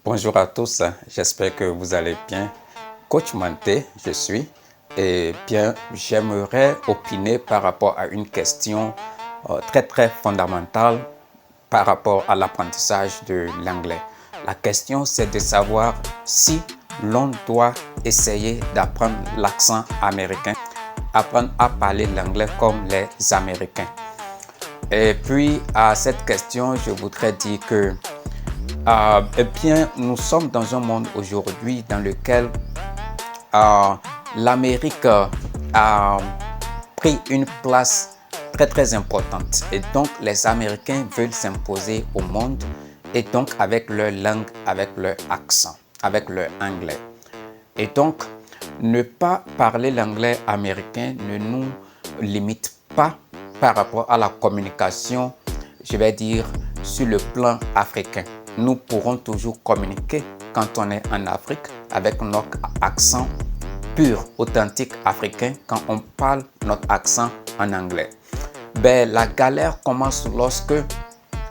Bonjour à tous, j'espère que vous allez bien. Coach Manté, je suis. Et bien, j'aimerais opiner par rapport à une question très fondamentale par rapport à l'apprentissage de l'anglais. La question, c'est de savoir si l'on doit essayer d'apprendre l'accent américain, apprendre à parler l'anglais comme les Américains. Et puis, à cette question, je voudrais dire que eh bien, nous sommes dans un monde aujourd'hui dans lequel euh, l'Amérique a pris une place très importante. Et donc, les Américains veulent s'imposer au monde et donc avec leur langue, avec leur accent, avec leur anglais. Et donc, ne pas parler l'anglais américain ne nous limite pas par rapport à la communication, je vais dire, sur le plan africain. Nous pourrons toujours communiquer quand on est en Afrique avec notre accent pur, authentique africain, quand on parle notre accent en anglais. Ben, la galère commence lorsque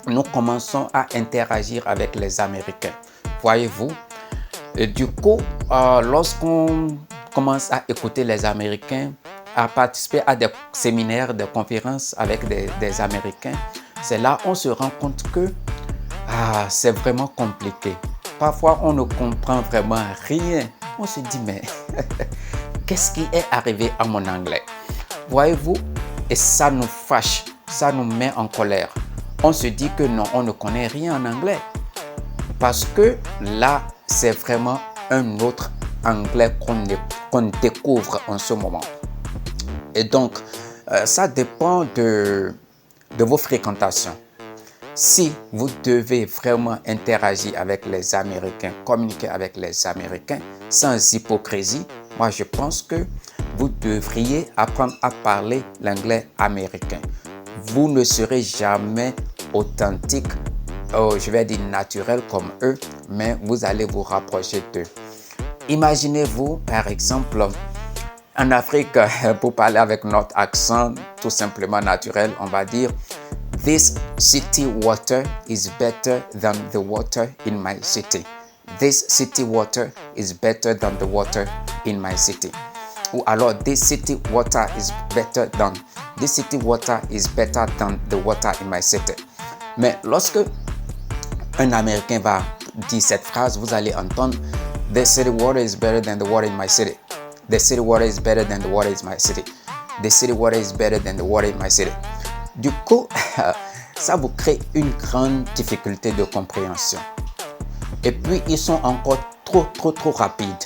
nous commençons à interagir avec les Américains. Voyez-vous? Et du coup, lorsqu'on commence à écouter les Américains, à participer à des séminaires, des conférences avec des Américains, c'est là qu'on se rend compte que c'est vraiment compliqué. Parfois, on ne comprend vraiment rien. On se dit, mais qu'est-ce qui est arrivé à mon anglais? Voyez-vous? Et ça nous fâche, ça nous met en colère. On se dit que non, on ne connaît rien en anglais. Parce que là, c'est vraiment un autre anglais qu'on découvre en ce moment. Et donc, ça dépend de vos fréquentations. Si vous devez vraiment interagir avec les Américains, communiquer avec les Américains sans hypocrisie, moi je pense que vous devriez apprendre à parler l'anglais américain. Vous ne serez jamais authentique, je vais dire naturel comme eux, mais vous allez vous rapprocher d'eux. Imaginez-vous par exemple en Afrique, pour parler avec notre accent tout simplement naturel, on va dire "This city water is better than the water in my city. This city water is better than the water in my city." Ou alors "This city water is better than the water in my city." Mais lorsque un Américain va dire cette phrase, vous allez entendre "The city water is better than the water in my city. The city water is better than the water in my city. The city water is better than the water in my city." Du coup, ça vous crée une grande difficulté de compréhension. Et puis, ils sont encore trop rapides.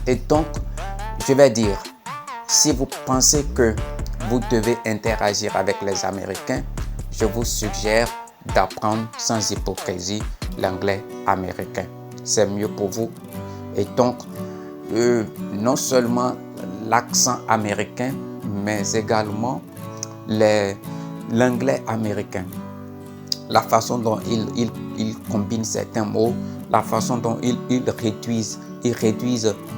Et donc, je vais dire, si vous pensez que vous devez interagir avec les Américains, je vous suggère d'apprendre sans hypocrisie l'anglais américain. C'est mieux pour vous. Et donc, non seulement l'accent américain, mais également l'anglais américain. La façon dont ils combinent certains mots, la façon dont ils réduisent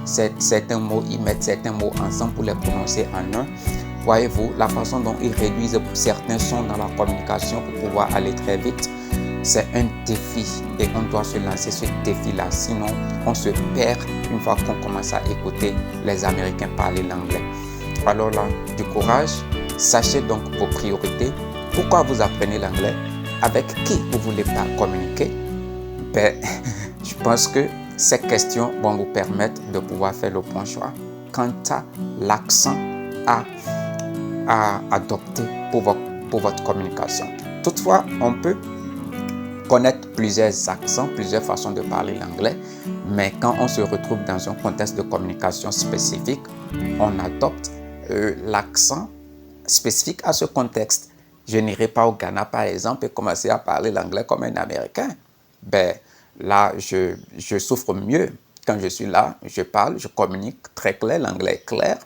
certains mots, ils mettent certains mots ensemble pour les prononcer en un. Voyez-vous, la façon dont ils réduisent certains sons dans la communication pour pouvoir aller très vite, c'est un défi et on doit se lancer ce défi-là. Sinon, on se perd une fois qu'on commence à écouter les Américains parler l'anglais. Alors là, du courage, sachez donc vos priorités. Pourquoi vous apprenez l'anglais? Avec qui vous voulez pas communiquer? Ben, je pense que ces questions vont vous permettre de pouvoir faire le bon choix quant à l'accent à adopter pour votre communication. Toutefois, on peut connaître plusieurs accents, plusieurs façons de parler l'anglais, mais quand on se retrouve dans un contexte de communication spécifique, on adopte l'accent spécifique à ce contexte. Je n'irai pas au Ghana, par exemple, et commencer à parler l'anglais comme un Américain. Ben, là, je souffre mieux. Quand je suis là, je parle, je communique très clair, l'anglais est clair.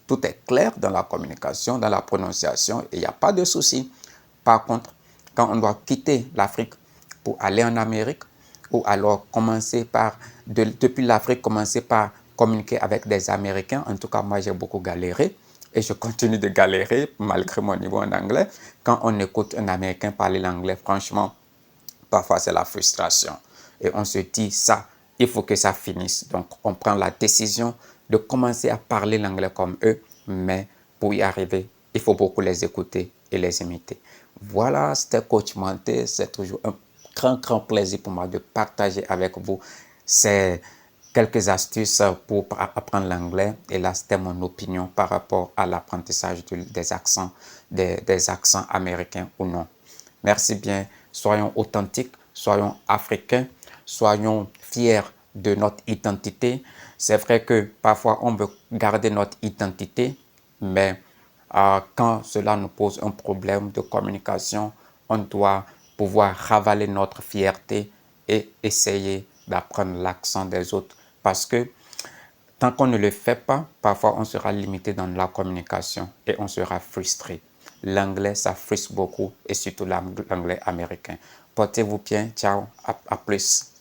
Tout est clair dans la communication, dans la prononciation, et il n'y a pas de souci. Par contre, quand on doit quitter l'Afrique pour aller en Amérique, ou alors depuis l'Afrique, commencer par communiquer avec des Américains, en tout cas, moi, j'ai beaucoup galéré. Et je continue de galérer malgré mon niveau en anglais. Quand on écoute un Américain parler l'anglais, franchement, parfois c'est la frustration. et on se dit ça, il faut que ça finisse. Donc, on prend la décision de commencer à parler l'anglais comme eux, mais pour y arriver, il faut beaucoup les écouter et les imiter. Voilà, c'était Coach Manté. C'est toujours un grand plaisir pour moi de partager avec vous ces quelques astuces pour apprendre l'anglais. Et là, c'était mon opinion par rapport à l'apprentissage des accents américains ou non. Merci bien. Soyons authentiques, soyons africains, soyons fiers de notre identité. C'est vrai que parfois on veut garder notre identité, mais quand cela nous pose un problème de communication, on doit pouvoir ravaler notre fierté et essayer d'apprendre l'accent des autres. Parce que tant qu'on ne le fait pas, parfois on sera limité dans la communication et on sera frustré. L'anglais, ça frustre beaucoup et surtout l'anglais américain. Portez-vous bien. Ciao. À plus.